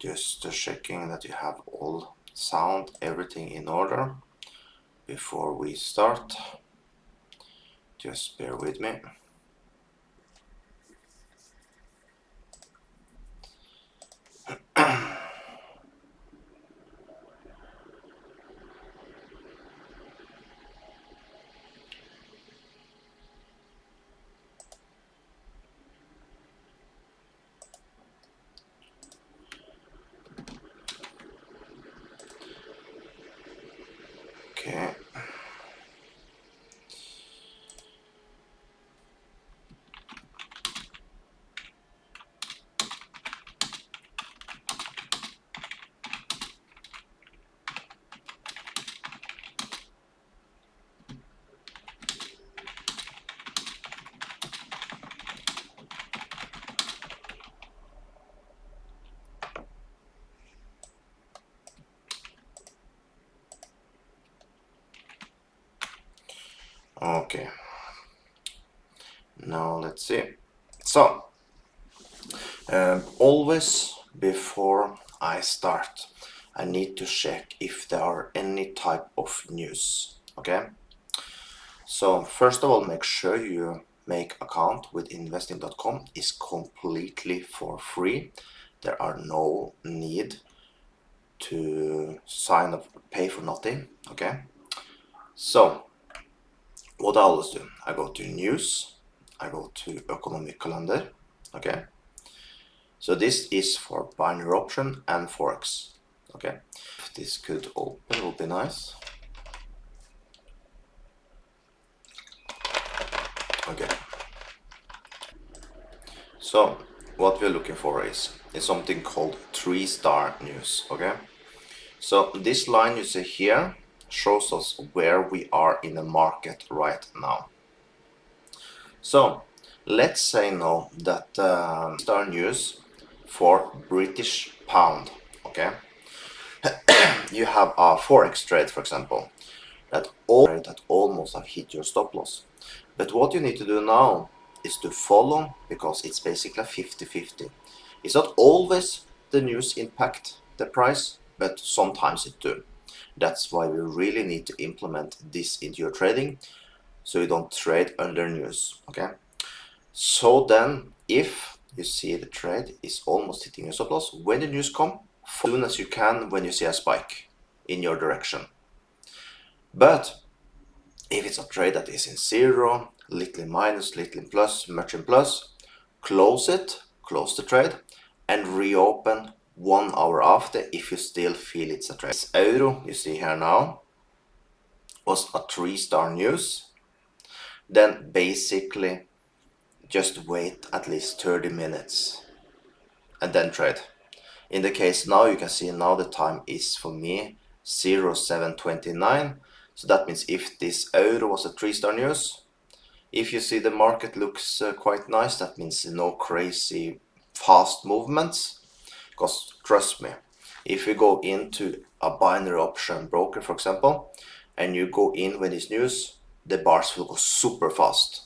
Just checking that you have all sound, everything in order before we start. Just bear with me. Okay. Okay. Now let's see. So, always before I start, I need to check if there are any type of news. Okay. So first of all, make sure you make account with investing.com. Is completely for free. There are no need to sign up, pay for nothing. Okay. So what I always do, I go to news, I go to economic calendar. Okay. So this is for binary option and Forex. Okay. If this could open, it would be nice. Okay. So what we're looking for is something called 3-star news. Okay. So this line you see here shows us where we are in the market right now. So let's say now that star news for British pound. Okay. You have a Forex trade, for example, that almost have hit your stop loss. But what you need to do now is to follow, because it's basically 50-50. It's not always the news impact the price, but sometimes it do. That's why we really need to implement this into your trading, so you don't trade under news. Okay. So then, if you see the trade is almost hitting your stop loss, when the news come, as soon as you can when you see a spike in your direction. But if it's a trade that is in zero, little in minus, little in plus, much in plus, close it, close the trade, and reopen 1 hour after if you still feel it's a trade. This euro you see here now was a 3-star news. Then basically just wait at least 30 minutes and then trade. In the case now, you can see now the time is for me 0729. So that means if this euro was a 3-star news, if you see the market looks quite nice, that means no crazy fast movements. Because trust me, if you go into a binary option broker, for example, and you go in when it's news, the bars will go super fast.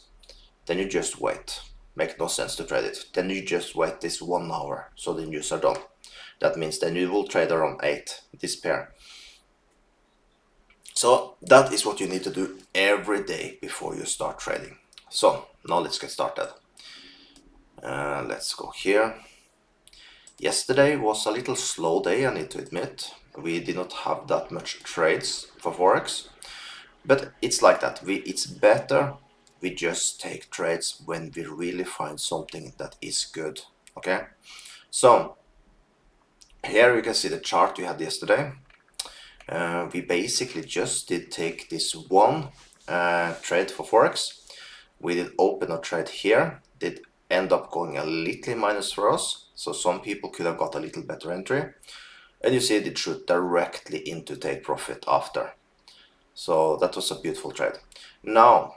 Then you just wait. Make no sense to trade it. Then you just wait this 1 hour so the news are done. That means then you will trade around 8, this pair. So that is what you need to do every day before you start trading. So now let's get started. Let's go here. Yesterday was a little slow day, I need to admit. We did not have that much trades for Forex, but it's like that. It's better we just take trades when we really find something that is good. Okay, so here you can see the chart we had yesterday. We basically just did take this one trade for Forex. We did open a trade here, did end up going a little minus for us, so some people could have got a little better entry, and you see it shoot directly into take profit after. So that was a beautiful trade. Now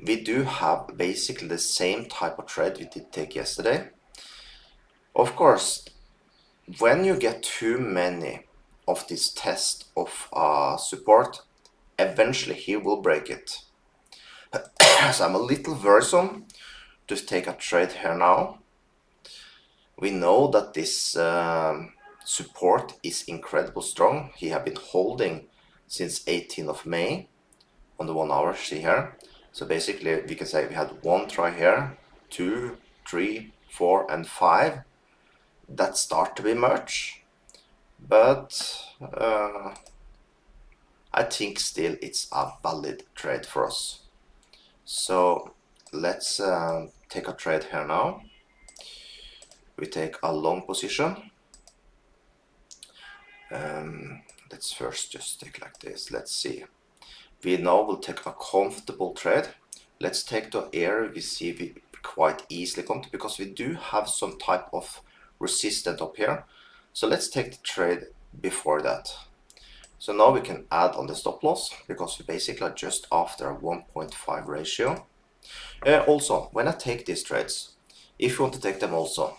we do have basically the same type of trade we did take yesterday. Of course, when you get too many of this test of support, eventually he will break it. So I'm a little worrisome to take a trade here now. We know that this support is incredibly strong. He have been holding since 18th of May on the 1 hour, see here. So basically we can say we had one try here, 2, 3, 4 and 5. That start to be much, but I think still it's a valid trade for us. So let's take a trade here now. We take a long position. Let's first just take like this. Let's see. We now will take a comfortable trade. Let's take the area we see we quite easily come to, because we do have some type of resistance up here. So let's take the trade before that. So now we can add on the stop loss, because we basically are just after a 1.5 ratio. Also, when I take these trades, if you want to take them also,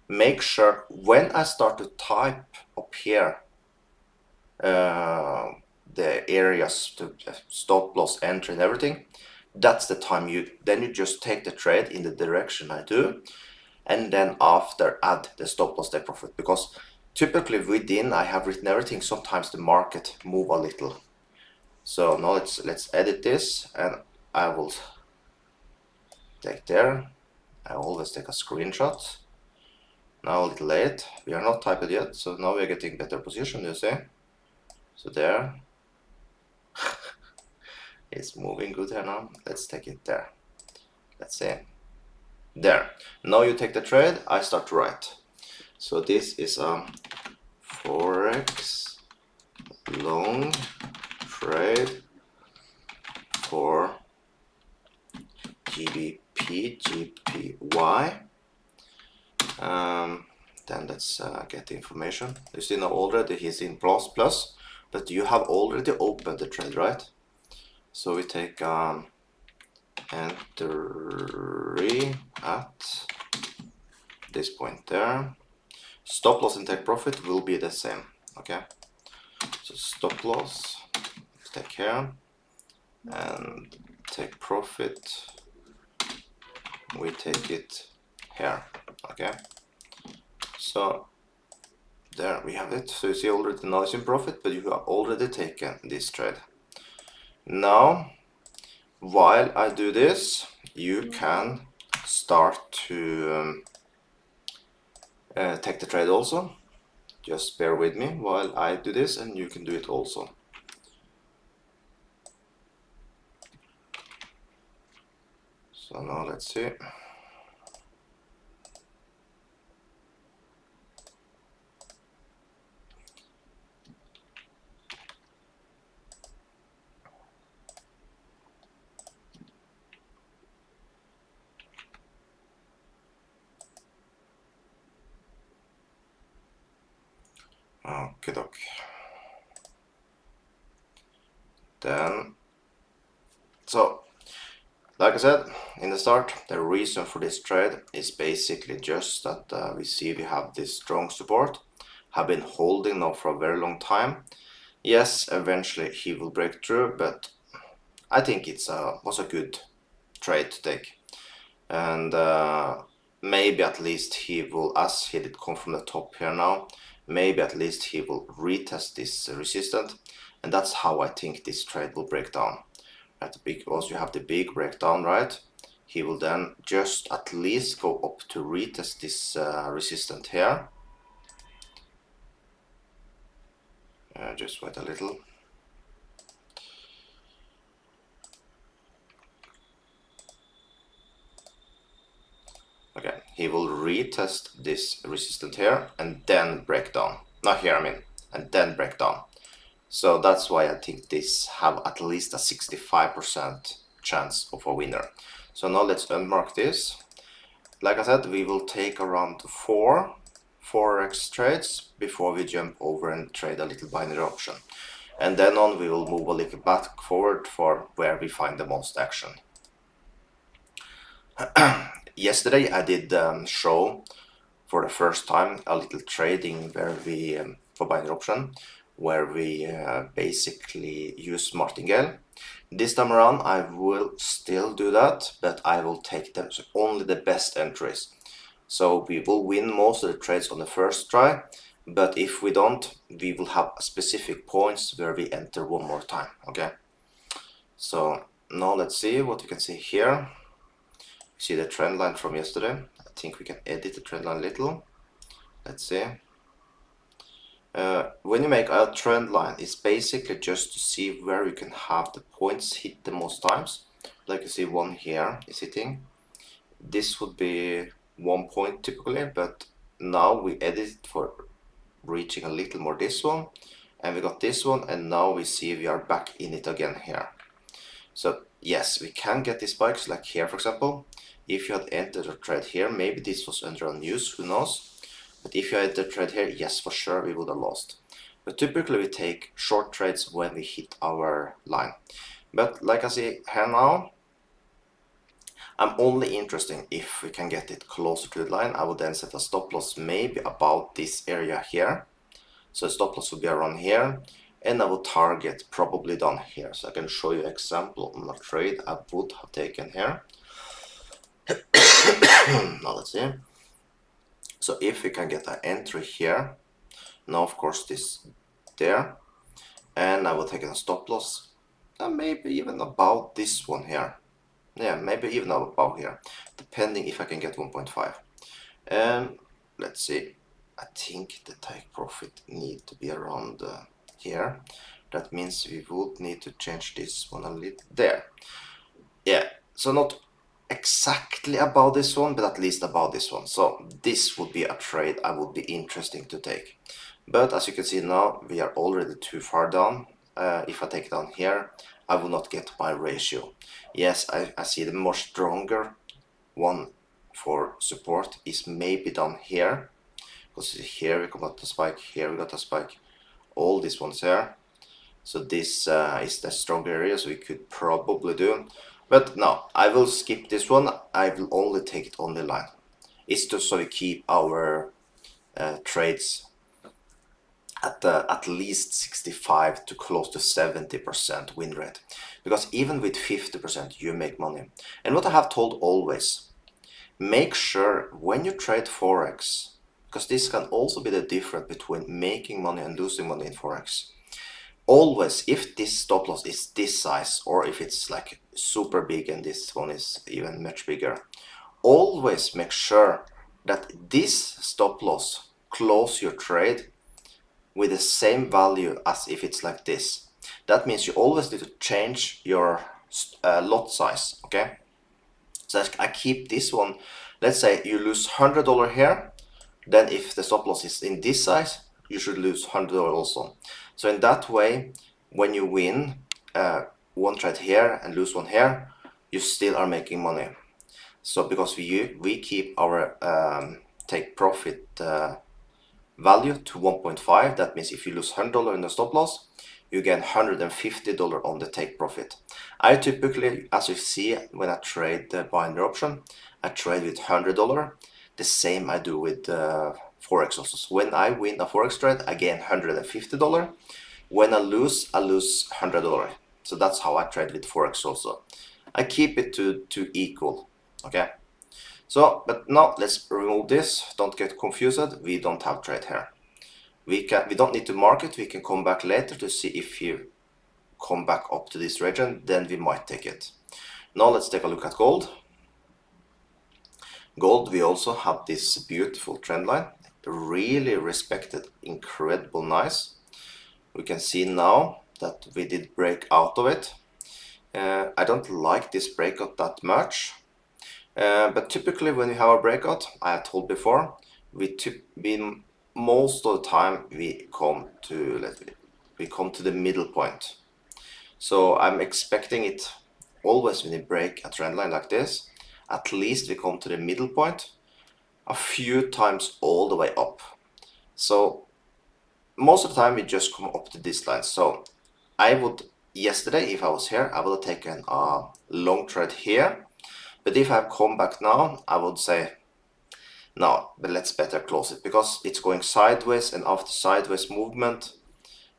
make sure when I start to type up here the areas to stop loss, entry and everything, that's the time you just take the trade in the direction I do, and then after add the stop loss take profit, because typically within I have written everything. Sometimes the market move a little. So now let's edit this, and I will take there. I always take a screenshot. Now a little late, we are not typed yet, so now we're getting better position, you see. So there, it's moving good here now. Let's take it there. Let's see. There. Now you take the trade, I start to write. So this is a Forex long trade for GBP, GPY. Then let's get the information. You see now already he's in plus, but you have already opened the trade, right? So we take entry at this point there. Stop loss and take profit will be the same, okay? So stop loss, take here, and take profit, we take it here, okay? So there we have it. So you see already now it's in profit, but you have already taken this trade. Now, while I do this, you can start to take the trade also. Just bear with me while I do this, and you can do it also. So now let's see. Okay, doc. Then, so like I said in the start, the reason for this trade is basically just that we see we have this strong support, have been holding now for a very long time. Yes, eventually he will break through, but I think it was a good trade to take. And maybe at least he will, as he did come from the top here now, maybe at least he will retest this resistance, and that's how I think this trade will break down. Because you have the big breakdown, right? He will then just at least go up to retest this resistance here. Just wait a little. Okay, he will retest this resistance here and then break down. Not here, I mean, and then break down. So that's why I think this have at least a 65% chance of a winner. So now let's unmark this. Like I said, we will take around 4 Forex trades before we jump over and trade a little binary option. And then on we will move a little back forward for where we find the most action. Yesterday I did show for the first time a little trading where we for binary option, where we basically use martingale. This time around I will still do that, but I will take only the best entries. So we will win most of the trades on the first try, but if we don't, we will have specific points where we enter one more time, okay? So now let's see what you can see here. See the trend line from yesterday. I think we can edit the trend line a little. Let's see. When you make a trend line, it's basically just to see where you can have the points hit the most times. Like you see one here is hitting. This would be 1 point typically, but now we edit it for reaching a little more this one, and we got this one, and now we see we are back in it again here. So yes, we can get these spikes like here, for example. If you had entered a trade here, maybe this was under a news, who knows? But if you had the trade here, yes, for sure we would have lost. But typically we take short trades when we hit our line. But like I see here now, I'm only interested if we can get it closer to the line. I would then set a stop loss maybe about this area here. So stop loss would be around here, and I would target probably down here. So I can show you an example on a trade I would have taken here. Now let's see. So if we can get an entry here, now of course this there, and I will take a stop loss, and maybe even about this one here. Yeah, maybe even about here, depending if I can get 1.5. And let's see, I think the take profit need to be around here. That means we would need to change this one a little there. Yeah, so not exactly about this one, but at least about this one. So this would be a trade I would be interesting to take. But as you can see now, we are already too far down. If I take down here, I will not get my ratio. Yes, I see the more stronger one for support is maybe down here. Because here we got a spike, here we got a spike, all these ones here. So this is the stronger area, so we could probably do. But no, I will skip this one. I will only take it on the line. It's just so we keep our trades at least 65 to close to 70% win rate. Because even with 50% you make money. And what I have told always, make sure when you trade Forex, because this can also be the difference between making money and losing money in Forex. Always, if this stop loss is this size, or if it's like super big and this one is even much bigger, always make sure that this stop loss close your trade with the same value as if it's like this. That means you always need to change your lot size, okay? So I keep this one. Let's say you lose $100 here, then if the stop loss is in this size, you should lose $100 also. So in that way, when you win one trade here and lose one here, you still are making money. So because we keep our take profit value to 1.5, that means if you lose $100 in the stop loss, you get $150 on the take profit. I typically, as you see, when I trade the binary option, I trade with $100. The same I do with Forex also. So when I win a Forex trade, I gain $150. When I lose $100. So that's how I trade with Forex also. I keep it to equal, okay? So, but now let's remove this. Don't get confused. We don't have trade here. We don't need to mark it. We can come back later to see if you come back up to this region, then we might take it. Now let's take a look at gold. Gold, we also have this beautiful trend line, really respected, incredible nice. We can see now that we did break out of it. I don't like this breakout that much, but typically when we have a breakout, I have told before, most of the time we come to the middle point. So I'm expecting it always when you break a trend line like this, at least we come to the middle point a few times all the way up. So most of the time we just come up to this line. So I would, yesterday if I was here, I would have taken a long trade here, but if I come back now, I would say no, but let's better close it, because it's going sideways, and after sideways movement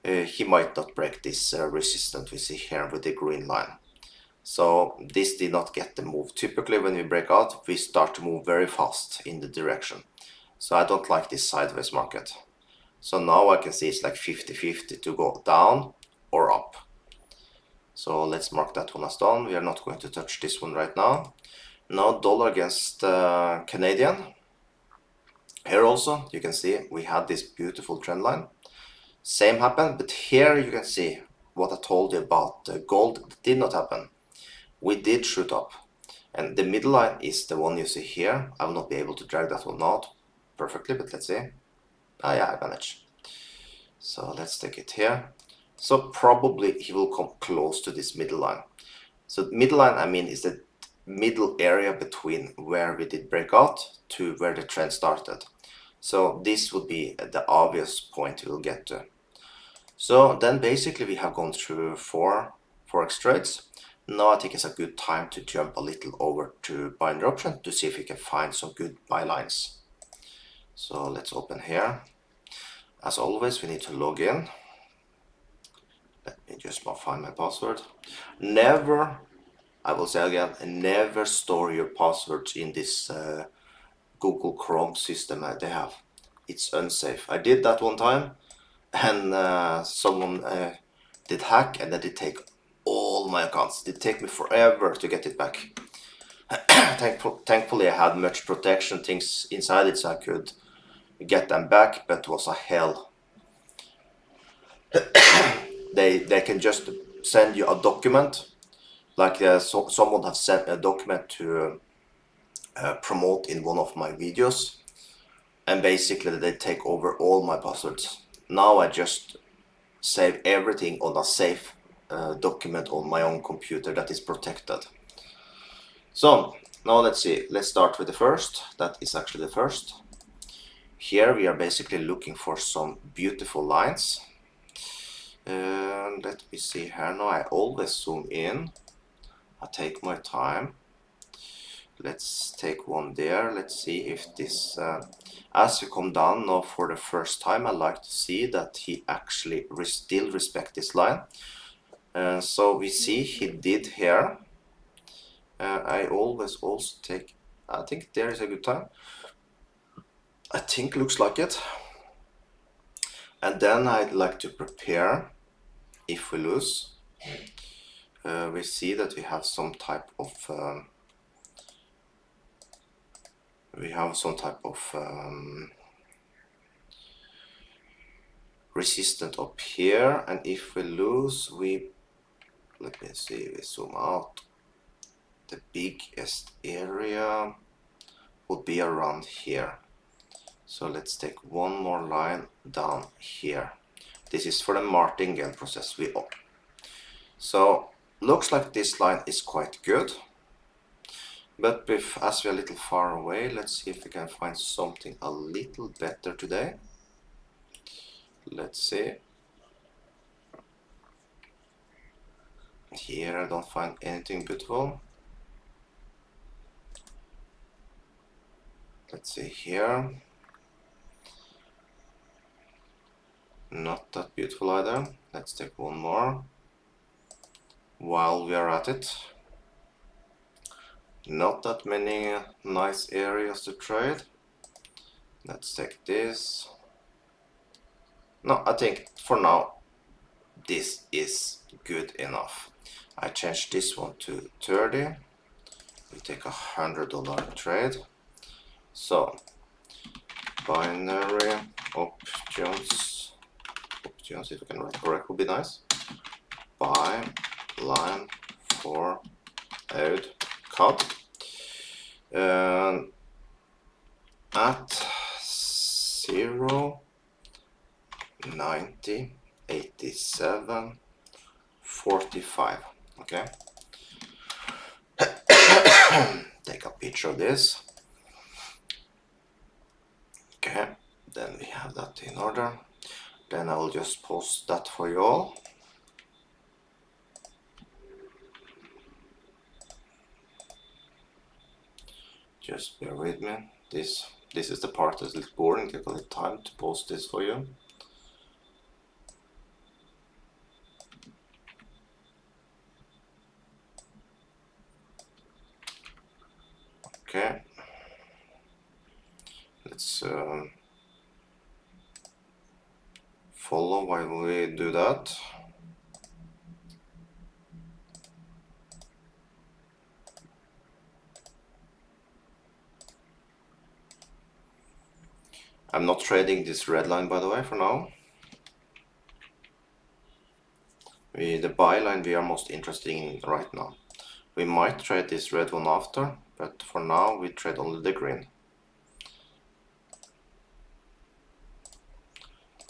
he might not break this resistance we see here with the green line. So this did not get the move. Typically when we break out, we start to move very fast in the direction. So I don't like this sideways market. So now I can see it's like 50-50 to go down or up. So let's mark that one as done. We are not going to touch this one right now. Now dollar against Canadian. Here also you can see we had this beautiful trend line. Same happened, but here you can see what I told you about gold did not happen. We did shoot up. And the middle line is the one you see here. I will not be able to drag that one out perfectly, but let's see. Ah yeah, I managed. So let's take it here. So probably he will come close to this middle line. So middle line, I mean, is the middle area between where we did breakout to where the trend started. So this would be the obvious point we'll get to. So then basically we have gone through 4 Forex trades. Now I think it's a good time to jump a little over to binder option to see if we can find some good buy lines. So let's open here. As always, we need to log in. Let me just find my password. Never, I will say again, never store your passwords in this Google Chrome system they have. It's unsafe. I did that one time, and someone did hack, and then they take all my accounts. It take me forever to get it back. Thankfully I had much protection things inside it so I could get them back, but it was a hell. They can just send you a document, like someone has sent a document to promote in one of my videos, and basically they take over all my passwords. Now I just save everything on a safe document on my own computer that is protected. So now let's see, let's start with the first. That is actually the first. Here we are basically looking for some beautiful lines. Let me see here. Now I always zoom in. I take my time. Let's take one there. Let's see if this as we come down now for the first time, I like to see that he actually still respects this line. So we see he did here. I always also take, I think there is a good time. I think looks like it. And then I'd like to prepare if we lose. We see that we have some type of resistance up here, and if we lose, let me see, we zoom out. The biggest area would be around here. So let's take one more line down here. This is for the martingale process. So looks like this line is quite good, but as we're a little far away, let's see if we can find something a little better today. Let's see. Here I don't find anything beautiful. Let's see here. Not that beautiful either. Let's take one more while we are at it. Not that many nice areas to trade. Let's take this. No, I think for now this is good enough. I changed this one to 30. We take $100 trade. So binary options, if I can write correct would be nice. Buy line for out cut at 0, 90, 87, 45. Okay. Take a picture of this. Okay, then we have that in order. Then I will just post that for you all. Just bear with me. This is the part that's a little boring. Take a little time to post this for you. Okay, let's follow while we do that. I'm not trading this red line, by the way, for now. The buy line we are most interested in right now. We might trade this red one after, but for now we trade only the green.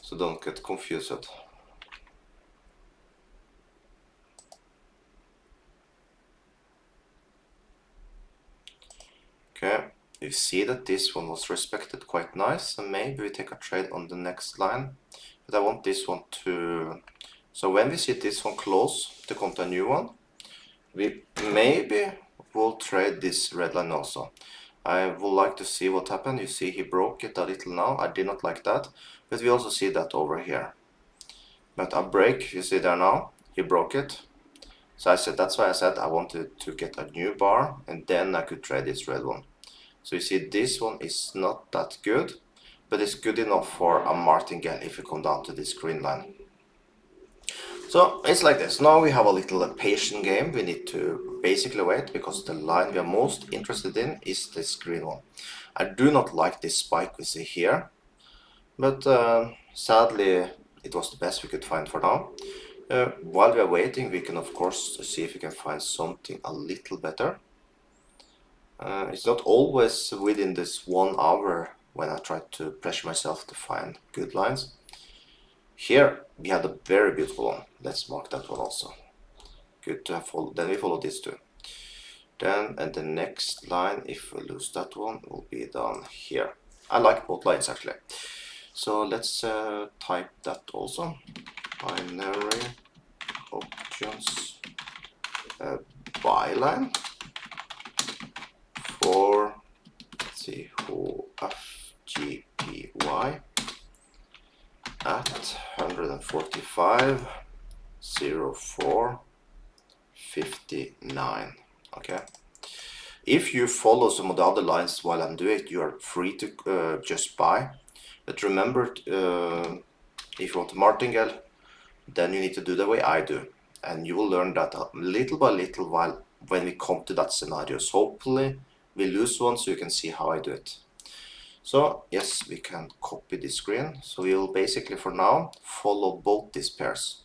So don't get confused. Okay, you see that this one was respected quite nice, and maybe we take a trade on the next line. But I want this one to... So when we see this one close to come to a new one, we maybe will trade this red line also. I would like to see what happened. You see he broke it a little now. I did not like that, but we also see that over here. But a break, you see there now, he broke it. So I said, that's why I said I wanted to get a new bar and then I could trade this red one. So you see this one is not that good, but it's good enough for a martingale if you come down to this green line. So it's like this. Now we have a little patient game. We need to basically wait because the line we are most interested in is this green one. I do not like this spike we see here, but sadly it was the best we could find for now. While we are waiting, we can of course see if we can find something a little better. It's not always within this 1 hour when I try to pressure myself to find good lines. Here we had a very beautiful one. Let's mark that one also. Good to have followed. Then we follow this too. Then and the next line, if we lose that one, will be down here. I like both lines actually. So let's type that also. Binary options buy line for, let's see, OFGPY at 145.0459. Okay. If you follow some of the other lines while I'm doing it, you are free to just buy. But remember, if you want a martingale, then you need to do the way I do. And you will learn that little by little while when we come to that scenario. So hopefully we lose one so you can see how I do it. So yes, we can copy this screen. So we will basically for now follow both these pairs.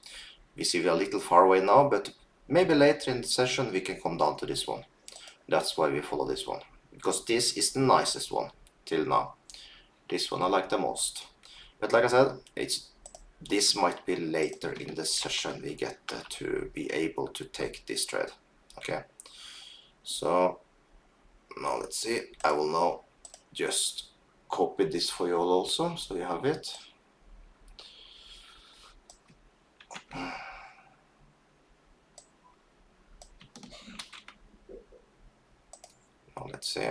We see we are a little far away now, but maybe later in the session we can come down to this one. That's why we follow this one, because this is the nicest one till now. This one I like the most. But like I said, this might be later in the session we get to be able to take this trade. Okay, so now let's see. I will now just copy this for you all also, so you have it. Now let's see.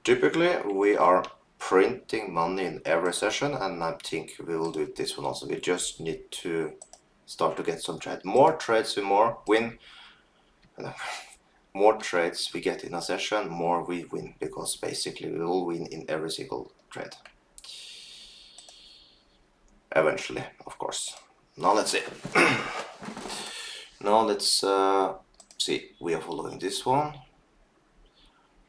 Typically we are printing money in every session, and I think we will do this one also. We just need to start to get some trade. More trades we more win. More trades we get in a session, more we win, because basically we will win in every single trade. Eventually, of course. Now let's see. Now let's see. We are following this one.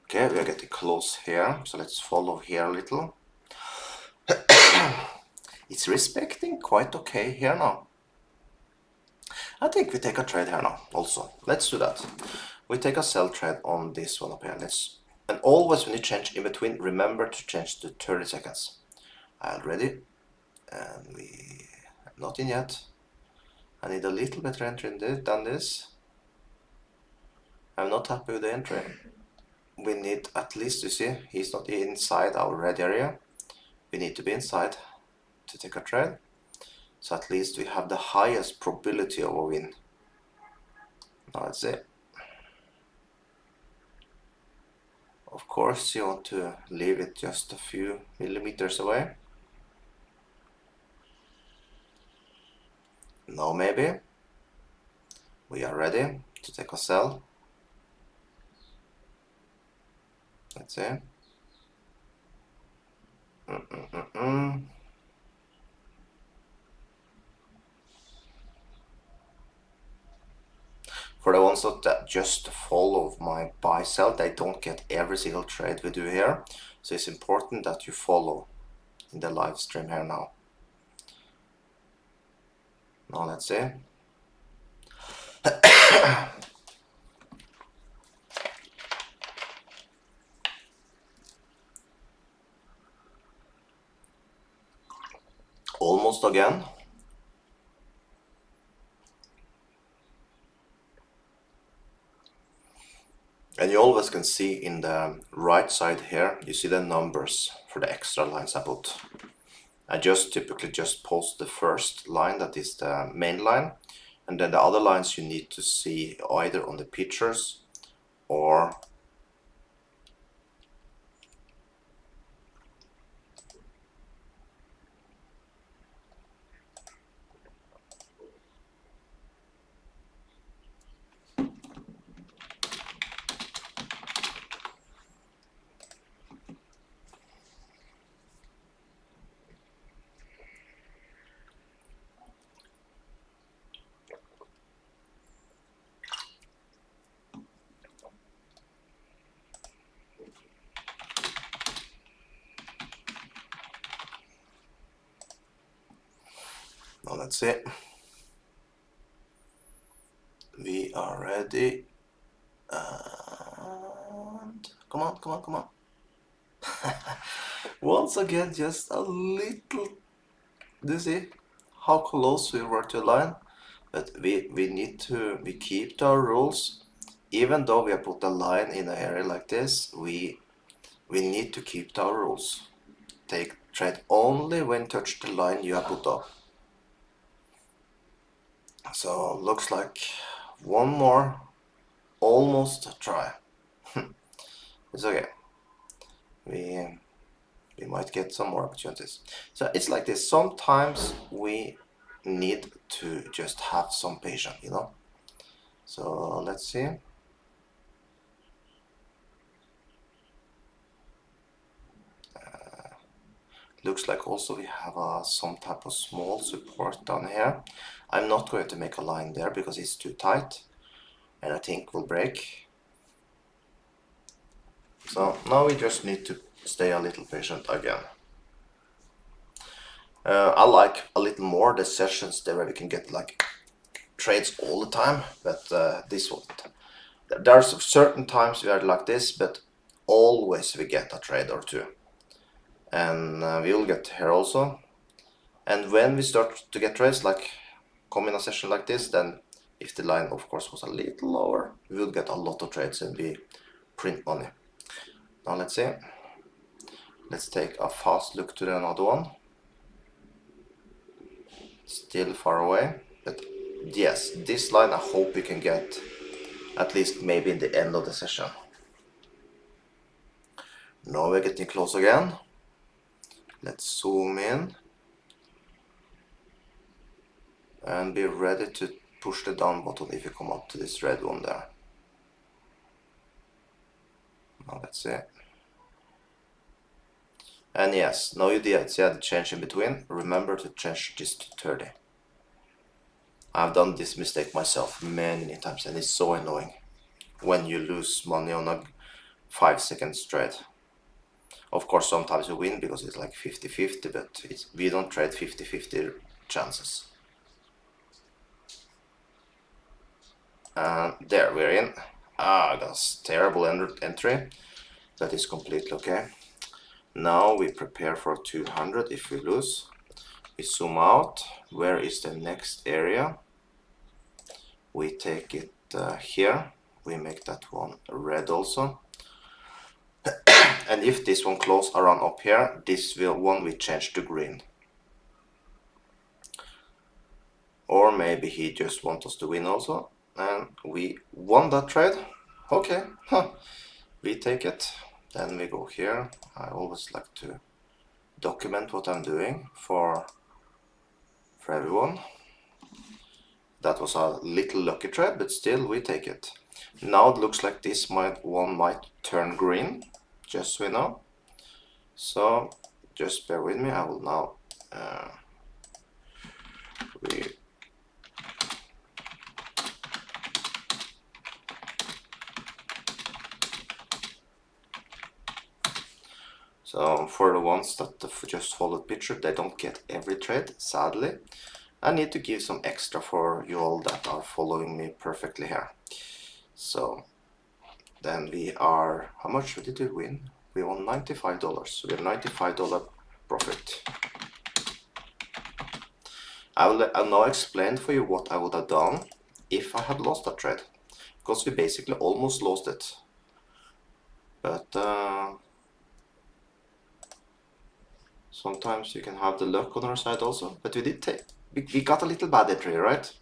Okay, we are getting close here, so let's follow here a little. It's respecting quite okay here now. I think we take a trade here now also. Let's do that. We take a sell trade on this one up here. And always when you change in between, remember to change to 30 seconds. Already, and we not in yet. I need a little better entry than this. I'm not happy with the entry. We need at least, you see, he's not inside our red area. We need to be inside to take a trade. So at least we have the highest probability of a win. Now let's see. Of course, you want to leave it just a few millimeters away. Now maybe we are ready to take a sell. Let's see. For the ones that just follow my buy sell, they don't get every single trade we do here. So it's important that you follow in the live stream here now. Now let's see. Almost again. And you always can see in the right side here, you see the numbers for the extra lines I put. I just typically just post the first line, that is the main line, and then the other lines you need to see either on the pictures or now let's see. We are ready. And come on, come on, come on. Once again, just a little. Do you see how close we were to the line? But we keep to our rules. Even though we have put a line in an area like this, we need to keep to our rules. Take trade only when touch the line you have put up. So looks like one more almost try. It's okay. We might get some more opportunities. So it's like this. Sometimes we need to just have some patience, you know. So let's see. Looks like also we have some type of small support down here. I'm not going to make a line there because it's too tight and I think will break. So now we just need to stay a little patient again. I like a little more the sessions there where we can get like trades all the time, but this one, there's certain times we are like this, but always we get a trade or two. And we will get here also. And when we start to get trades, like come in a session like this, then if the line of course was a little lower, we will get a lot of trades and we print money. Now let's see. Let's take a fast look to the another one. Still far away, but yes, this line I hope we can get at least maybe in the end of the session. Now we're getting close again. Let's zoom in and be ready to push the down button if you come up to this red one there. Now let's see. And yes, now you see the change in between. Remember to change this to 30. I've done this mistake myself many times and it's so annoying when you lose money on a 5-second trade. Of course sometimes you win because it's like 50-50, but we don't trade 50-50 chances. And there we're in. That's terrible entry. That is completely okay. Now we prepare for 200 if we lose. We zoom out. Where is the next area? We take it here. We make that one red also. And if this one close around up here, this one we change to green. Or maybe he just wants us to win also. And we won that trade. Okay, we take it. Then we go here. I always like to document what I'm doing for everyone. That was a little lucky trade, but still we take it. Now it looks like this one might turn green, just so you know. So just bear with me. I will now so for the ones that just followed picture, they don't get every trade, sadly. I need to give some extra for you all that are following me perfectly here. So then we are, how much did we win? We won $95. So we have $95 profit. I'll now explain for you what I would have done if I had lost that trade, because we basically almost lost it. But sometimes you can have the luck on our side also. But we did take, we got a little bad entry, right?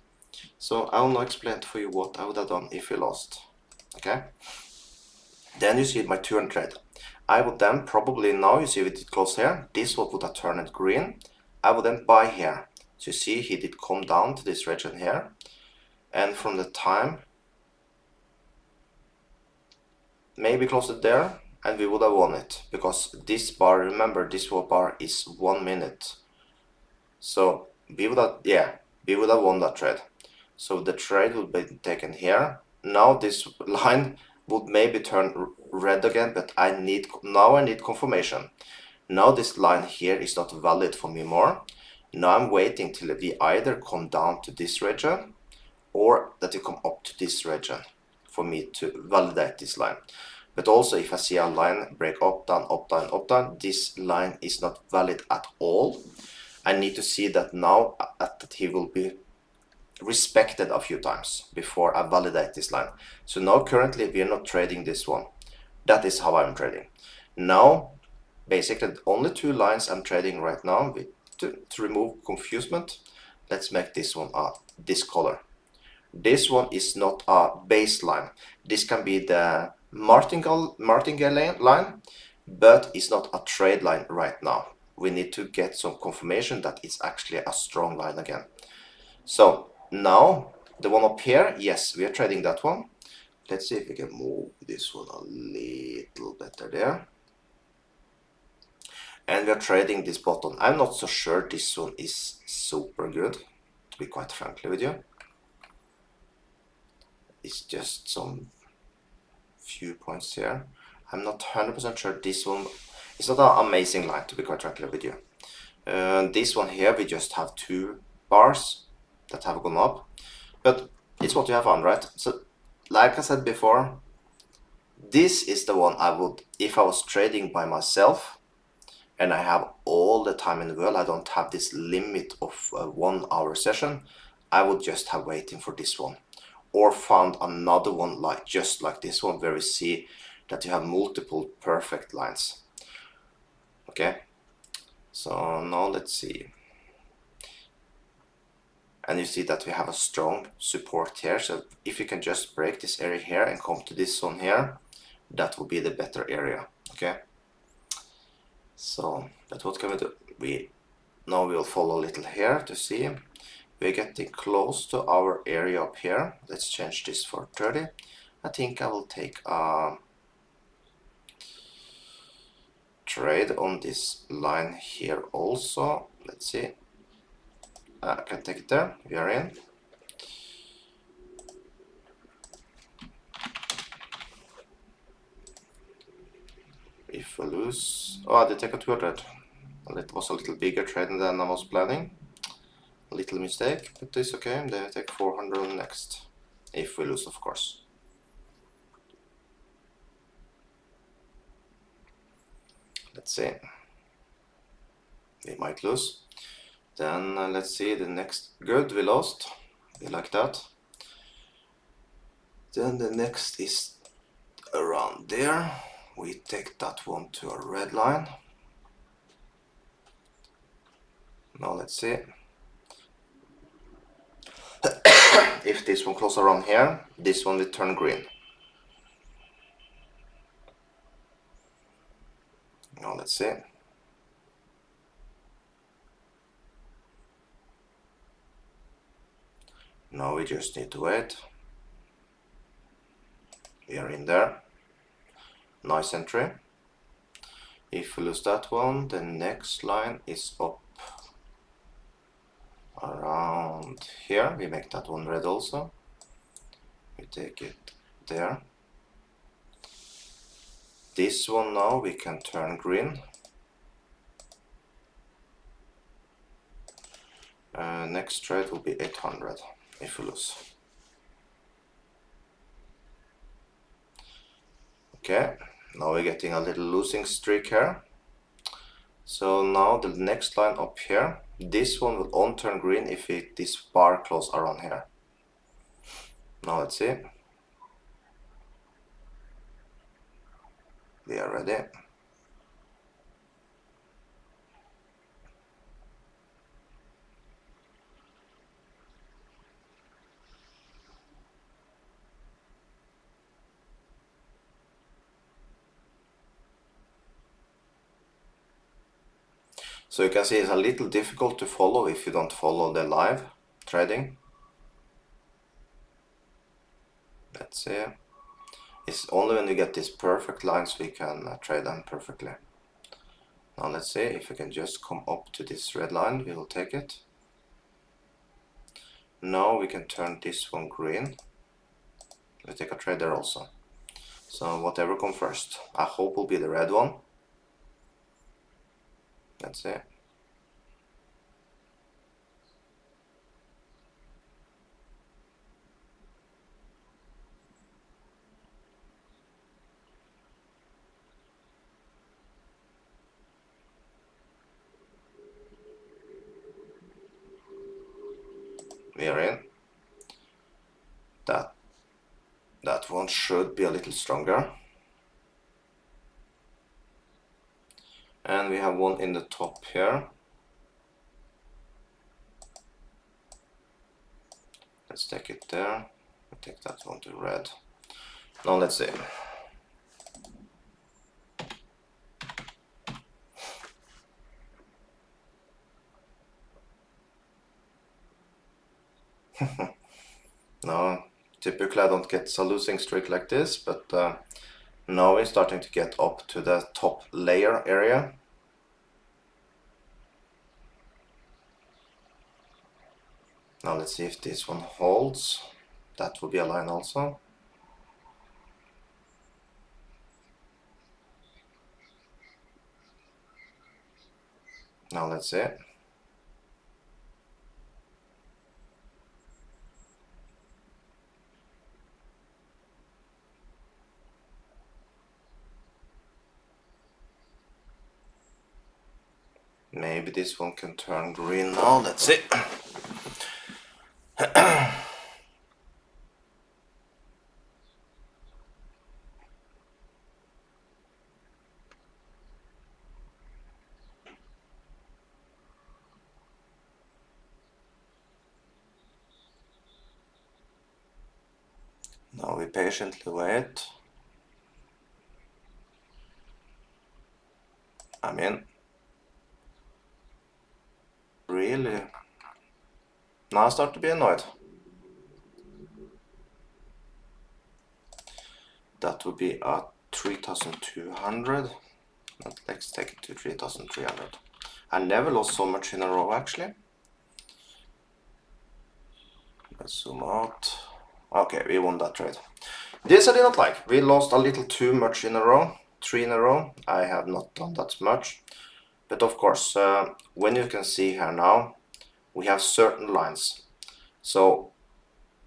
So I will now explain for you what I would have done if we lost. Okay. Then you see my turn trade. I would then probably, now you see it did close here. This one would have turned green. I would then buy here. So you see he did come down to this region here. And from the time, maybe close it there, and we would have won it. Because this bar, remember, this bar is 1 minute. So we would have, yeah, we would have won that trade. So the trade would be taken here. Now this line would maybe turn red again, but now I need confirmation. Now this line here is not valid for me more. Now I'm waiting till we either come down to this region or that it come up to this region for me to validate this line. But also if I see a line break up, down, up, down, up, down, this line is not valid at all. I need to see that now that he will be respected a few times before I validate this line. So now currently we are not trading this one. That is how I'm trading. Now basically only two lines I'm trading right now. To remove confusement, let's make this one this color. This one is not a baseline. This can be the martingale line, but it's not a trade line right now. We need to get some confirmation that it's actually a strong line again. So now the one up here, yes, we are trading that one. Let's see if we can move this one a little better there. And we are trading this bottom. I'm not so sure this one is super good, to be quite frankly with you. It's just some few points here. I'm not 100% sure this one. It's not an amazing line, to be quite frankly with you. This one here, we just have two bars that have gone up, but it's what you have on, right? So like I said before, this is the one I would, if I was trading by myself and I have all the time in the world, I don't have this limit of a 1 hour session, I would just have waiting for this one, or found another one like just like this one where we see that you have multiple perfect lines. Okay, so now let's see. And you see that we have a strong support here. So if you can just break this area here and come to this one here, that will be the better area. Okay. So, but what can we do? Now we'll follow a little here to see. We're getting close to our area up here. Let's change this for 30. I think I will take a trade on this line here also. Let's see. I can take it there. We are in. If we lose, oh, I did take a 200. It was a little bigger trade than I was planning. A little mistake, but it's okay. Then I take 400 on the next. If we lose, of course. Let's see. We might lose. Then let's see the next. Good, we lost. We like that. Then the next is around there. We take that one to a red line. Now let's see. If this one closes around here, this one will turn green. Now let's see. Now we just need to wait. We are in there. Nice entry. If we lose that one, the next line is up around here. We make that one red also. We take it there. This one now we can turn green. Next trade will be 800 if we lose. Okay, now we're getting a little losing streak here. So now the next line up here, this one will on turn green if this bar close around here. Now let's see. We are ready. So you can see it's a little difficult to follow if you don't follow the live trading. Let's see. It's only when you get these perfect lines we can trade them perfectly. Now let's see if we can just come up to this red line, we will take it. Now we can turn this one green. We take a trade there also. So whatever comes first. I hope will be the red one. Let's see. We are in. That one should be a little stronger. And we have one in the top here. Let's take it there. We'll take that one to red. Now let's see. No, typically I don't get a losing streak like this, but now we're starting to get up to the top layer area. Now let's see if this one holds. That will be a line also. Now let's see. Maybe this one can turn green now. Let's see. Now we patiently wait. I'm in. Really? Now I start to be annoyed. That would be at 3,200. Let's take it to 3,300. I never lost so much in a row actually. Let's zoom out. Okay, we won that trade. This I did not like. We lost a little too much in a row. 3 in a row. I have not done that much. But of course, when you can see here now, we have certain lines. So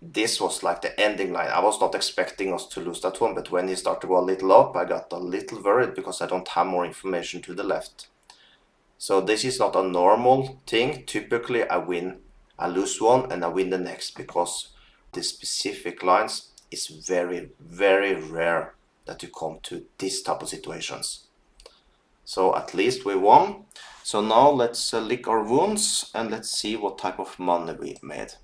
this was like the ending line. I was not expecting us to lose that one, but when he started to go a little up, I got a little worried because I don't have more information to the left. So this is not a normal thing. Typically I win, I lose one and I win the next, because the specific lines is very, very rare that you come to this type of situations. So at least we won. So now let's lick our wounds and let's see what type of money we made.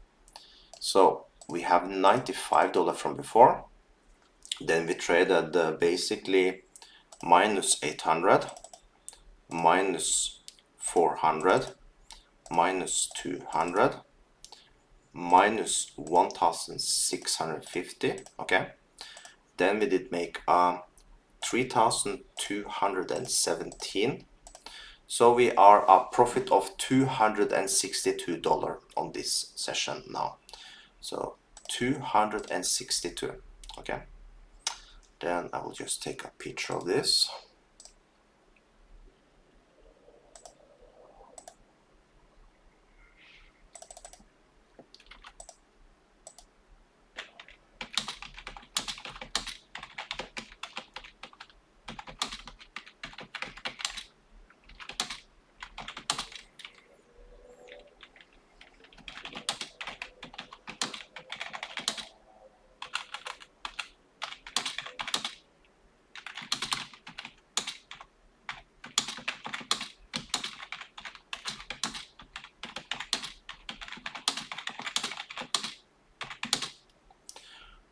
So we have $95 from before. Then we traded basically minus 800, minus 400, minus 200, minus 1650. Okay, then we did make 3217. So we are a profit of $262 on this session now. So 262. Okay, then I will just take a picture of this.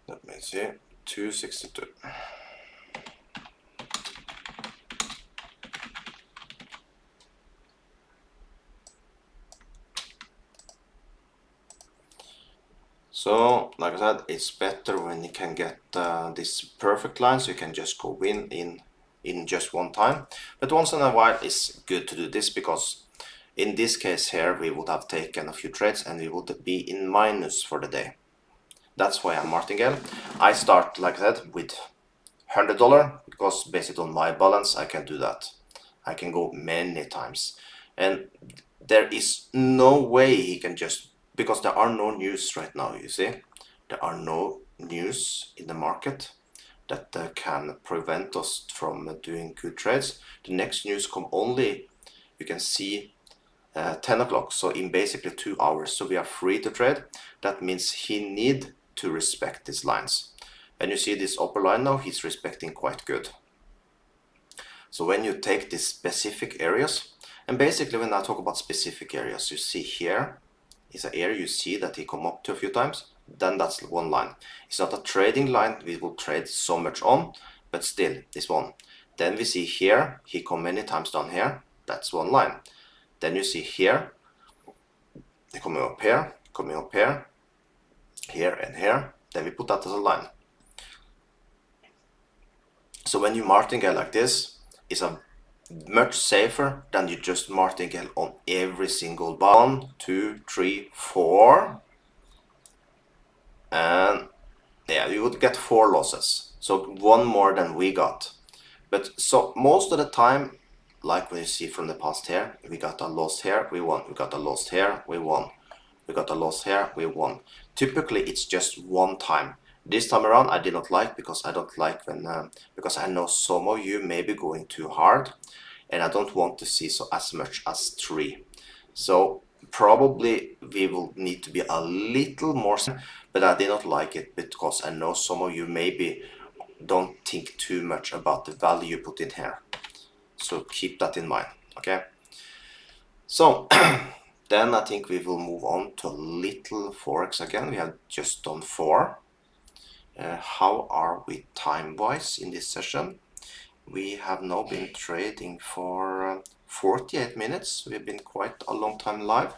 Let me see, 262. So, like I said, it's better when you can get this perfect line, so you can just go in just one time. But once in a while, it's good to do this, because in this case here, we would have taken a few trades and we would be in minus for the day. That's why I'm martingale. I start, like that, with $100, because based on my balance, I can do that. I can go many times, and there is no way he can just, because there are no news right now, you see, there are no news in the market that can prevent us from doing good trades. The next news come only, you can see, 10 o'clock, so in basically 2 hours, so we are free to trade. That means he need to respect these lines, and you see this upper line now, he's respecting quite good. So when you take these specific areas, and basically when I talk about specific areas, you see here is an area you see that he come up to a few times, then that's one line. It's not a trading line we will trade so much on, but still this one. Then we see here, he come many times down here, that's one line. Then you see here, they coming up here, here and here, then we put that as a line. So when you martingale like this, it's a much safer than you just martingale on every single bar. 1, 2, 3, 4, and yeah, you would get 4 losses, so one more than we got. But so most of the time, like when you see from the past here, we got a loss here, we won, we got a loss here, we won, we got a loss here, we won. Typically it's just one time. This time around I did not like, because I don't like when because I know some of you may be going too hard, and I don't want to see so as much as 3. So probably we will need to be a little more, but I did not like it, because I know some of you maybe don't think too much about the value you put in here. So keep that in mind, okay? So then I think we will move on to a little Forex again. We have just done 4. How are we time-wise in this session? We have now been trading for 48 minutes. We've been quite a long time live.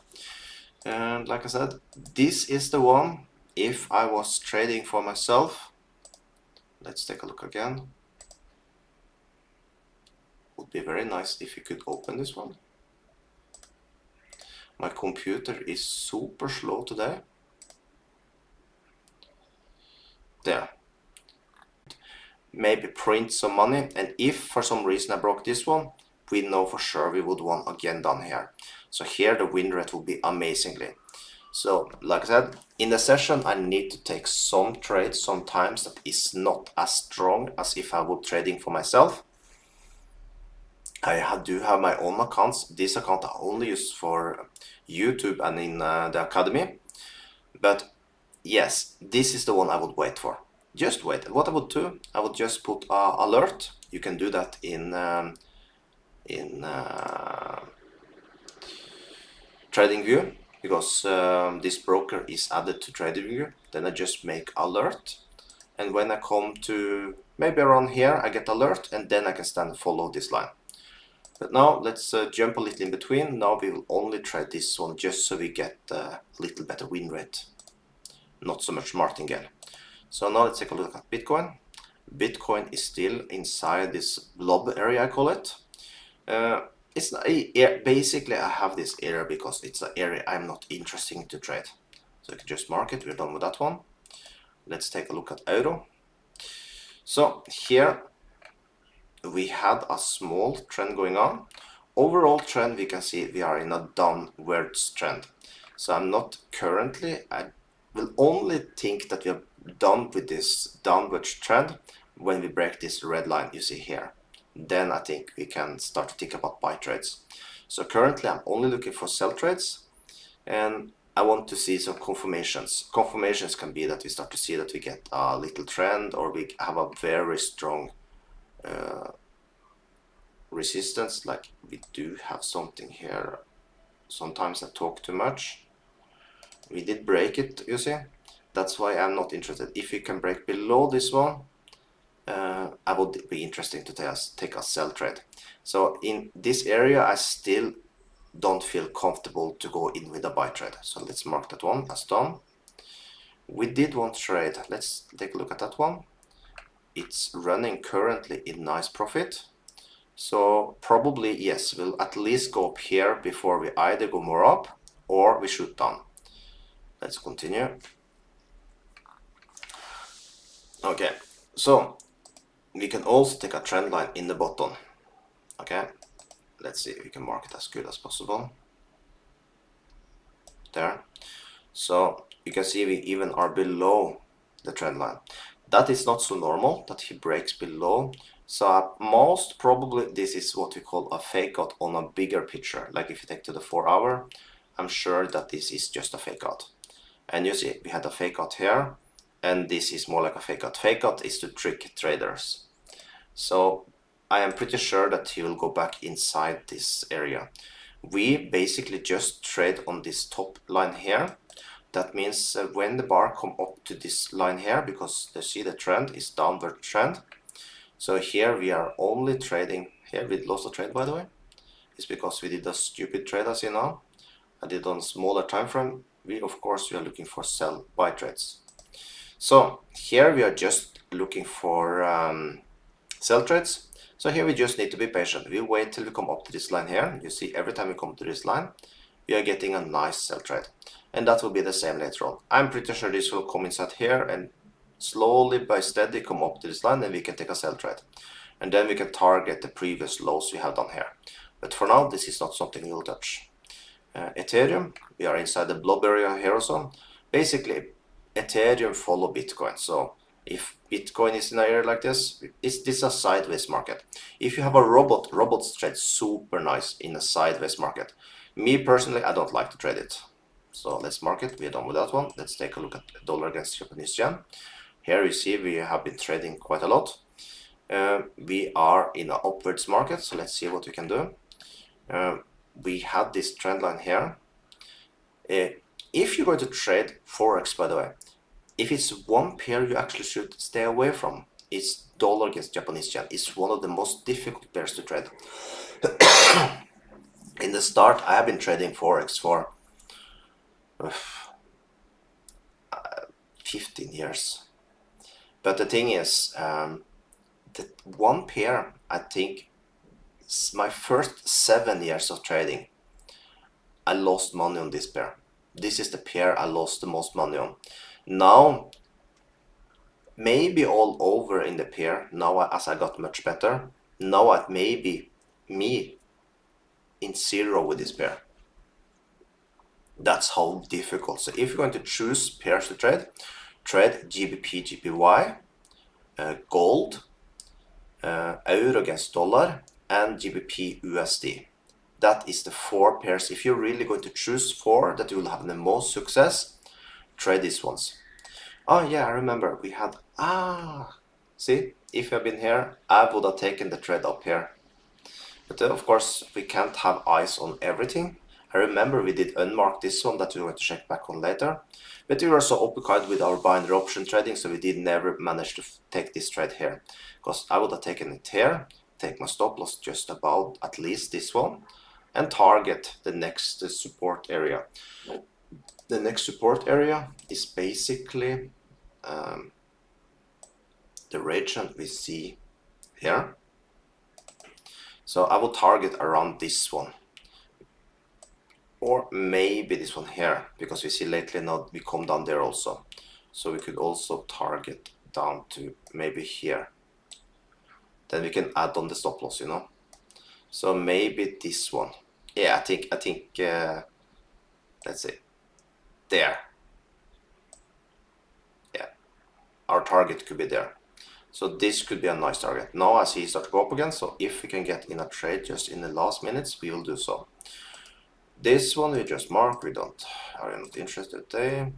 And like I said, this is the one, if I was trading for myself, let's take a look again. Would be very nice if you could open this one. My computer is super slow today. There. Maybe print some money, and if for some reason I broke this one, we know for sure we would win again down here. So here the win rate will be amazingly. So like I said, in the session I need to take some trades sometimes that is not as strong as if I would trading for myself. I do have my own accounts. This account I only use for YouTube and in the academy. But yes, this is the one I would wait for. Just wait. What I would do, I would just put alert. You can do that in TradingView, because this broker is added to TradingView. Then I just make alert, and when I come to maybe around here, I get alert, and then I can stand follow this line. But now let's jump a little in between. Now we will only trade this one just so we get a little better win rate. not so much martingale. So now let's take a look at Bitcoin. Bitcoin is still inside this blob area, I call it. It's not, basically I have this area because it's an area I'm not interested in to trade. So I can just mark it. We're done with that one. Let's take a look at euro. So here we had a small trend going on. Overall trend, we can see we are in a downwards trend. So I'm not currently, I will only think that we are done with this downwards trend when we break this red line you see here. Then I think we can start to think about buy trades. So currently I'm only looking for sell trades, and I want to see some confirmations. Confirmations can be that we start to see that we get a little trend, or we have a very strong resistance, like we do have something here. Sometimes I talk too much. We did break it, you see. That's why I'm not interested. If we can break below this one, I would be interesting to take a sell trade. So in this area, I still don't feel comfortable to go in with a buy trade. So let's mark that one as done. We did one trade. Let's take a look at that one. It's running currently in nice profit. So probably, yes, we'll at least go up here before we either go more up or we shoot down. Let's continue. Okay, so we can also take a trend line in the bottom. Okay, let's see if we can mark it as good as possible. There. So you can see we even are below the trend line. That is not so normal that he breaks below. So most probably this is what we call a fake out on a bigger picture. Like if you take to the 4 hour, I'm sure that this is just a fake out. And you see we had a fake out here, and this is more like a fake out. Fake out is to trick traders. So I am pretty sure that he will go back inside this area. We basically just trade on this top line here. That means when the bar come up to this line here, because you see the trend is downward trend. So here we are only trading, here we lost a trade by the way. It's because we did a stupid trade as you know. I did on a smaller time frame. We are looking for sell buy trades. So here we are just looking for sell trades. So here we just need to be patient. We wait till we come up to this line here. You see every time we come to this line, we are getting a nice sell trade. And that will be the same later on. I'm pretty sure this will come inside here and slowly by steady come up to this line, and we can take a sell trade. And then we can target the previous lows we have done here. But for now, this is not something we'll touch. Ethereum, we are inside the blob area here also. Basically, Ethereum follow Bitcoin. So if Bitcoin is in an area like this is a sideways market. If you have a robots trade super nice in a sideways market. Me personally, I don't like to trade it. So let's mark it. We're done with that one. Let's take a look at dollar against Japanese yen. Here you see we have been trading quite a lot. We are in an upwards market, so let's see what we can do. We had this trend line here. If you're going to trade Forex, by the way, if it's one pair you actually should stay away from, it's dollar against Japanese yen. It's one of the most difficult pairs to trade. In the start, I have been trading Forex for 15 years. But the thing is, that one pair, I think, my first 7 years of trading, I lost money on this pair. This is the pair I lost the most money on. Now, maybe all over in the pair, now as I got much better, now it may be me in zero with this pair. That's how difficult. So if you're going to choose pairs to trade, trade GBP, GPY, gold, euro against dollar, and GBP USD. That is the 4 pairs. If you're really going to choose 4 that you will have the most success, trade these ones. Oh yeah, I remember we had, see, if I've been here, I would have taken the trade up here. But of course, we can't have eyes on everything. I remember we did unmark this one that we're going to check back on later. But we were so occupied with our binary option trading, so we did never manage to take this trade here. Because I would have taken it here, take my stop loss just about at least this one, and target the next support area. The next support area is basically the region we see here. So I will target around this one, or maybe this one here, because we see lately now we come down there also. So we could also target down to maybe here. Then we can add on the stop loss, you know. So maybe this one. Yeah, I think let's see, there. Yeah, our target could be there. So this could be a nice target. Now I see it start to go up again. So if we can get in a trade just in the last minutes, we will do so. This one we just mark. We don't are not interested today.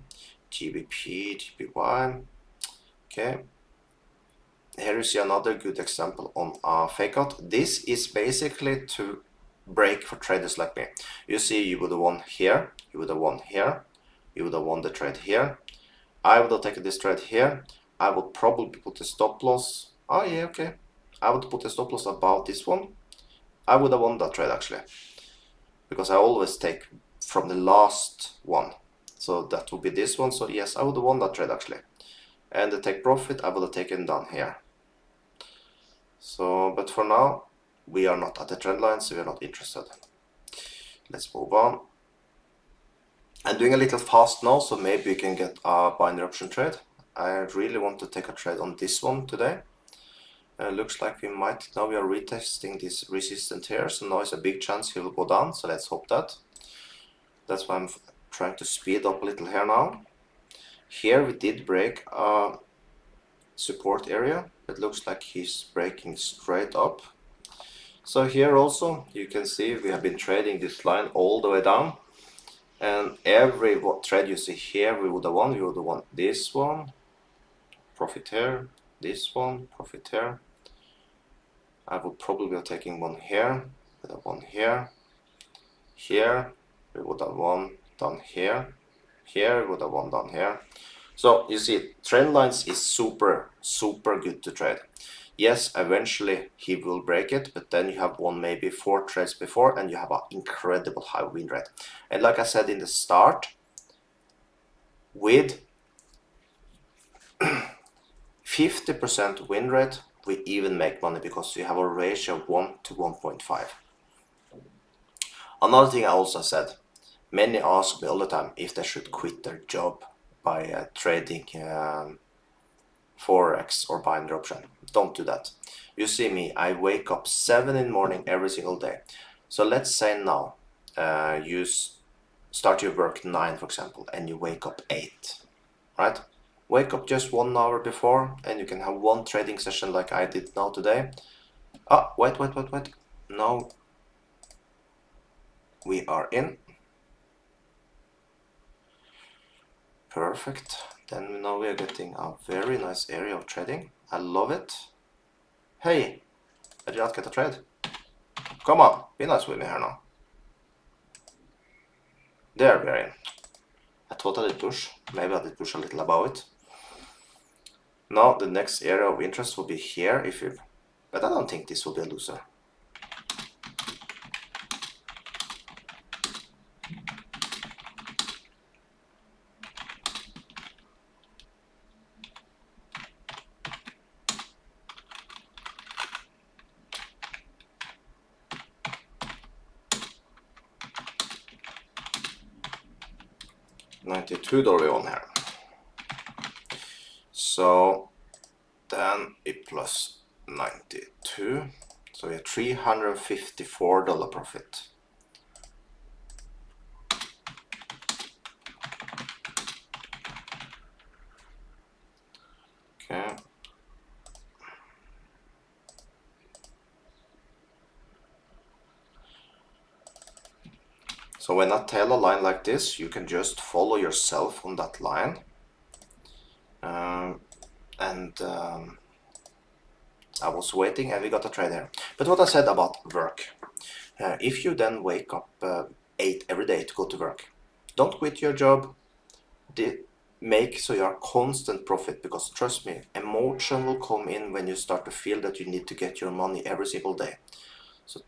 GBP, GBY. Okay. Here you see another good example on a fake out. This is basically to break for traders like me. You see, you would have won here, you would have won here, you would have won the trade here. I would have taken this trade here. I would probably put a stop loss. Oh yeah, okay. I would put a stop loss about this one. I would have won that trade actually, because I always take from the last one. So that would be this one. So yes, I would have won that trade actually. And the take profit I would have taken down here. So, but for now, we are not at the trend line, so we are not interested. Let's move on. I'm doing a little fast now, so maybe we can get a binary option trade. I really want to take a trade on this one today. Looks like we might. Now we are retesting this resistance here, so now it's a big chance he will go down, so let's hope that. That's why I'm trying to speed up a little here now. Here we did break a support area. It looks like he's breaking straight up. So here also you can see we have been trading this line all the way down, and every trade you see here we would have won. We would have won this one, profit here, this one, profit here. I would probably be taking one here, would have one here, here we would have one down here, here we would have one down here. So you see, trend lines is super good to trade. Yes, eventually he will break it, but then you have won maybe 4 trades before and you have an incredible high win rate. And like I said in the start, with 50% win rate, we even make money because you have a ratio of 1 to 1.5. Another thing I also said, many ask me all the time if they should quit their job by trading Forex or buying the option. Don't do that. You see me, I wake up 7 in the morning every single day. So let's say now you start your work 9, for example, and you wake up 8, right? Wake up just 1 hour before and you can have one trading session like I did now today. Ah, wait. Now we are in. Perfect. Then now we are getting a very nice area of trading. I love it. Hey, I did not get a trade. Come on, be nice with me here now. There we are in. I thought I did push. Maybe I did push a little above it. Now the next area of interest will be here, but I don't think this will be a loser. $92 on here. So then it plus 92. So we have $354 profit. Okay. So when I tell a line like this, you can just follow yourself on that line. I was waiting and we got a trade here. But what I said about work, if you then wake up 8 every day to go to work, don't quit your job. Make so you are constant profit, because trust me, emotion will come in when you start to feel that you need to get your money every single day. So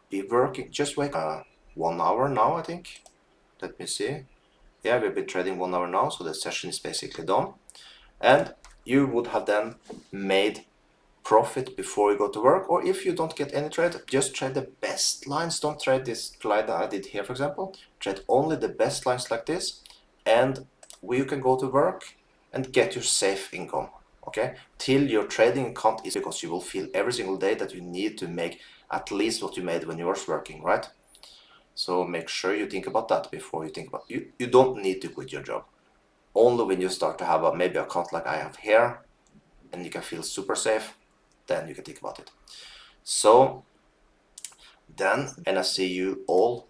be working, just wake up 1 hour now, I think. Let me see. Yeah, we've been trading 1 hour now, so the session is basically done. And you would have then made profit before you go to work, or if you don't get any trade, just trade the best lines. Don't trade this line that I did here, for example. Trade only the best lines like this, and you can go to work and get your safe income, okay, till your trading account is, because you will feel every single day that you need to make at least what you made when you were working, right? So make sure you think about that before you think about you don't need to quit your job. Only when you start to have a maybe account like I have here, and you can feel super safe, then you can think about it. So then, and I see you all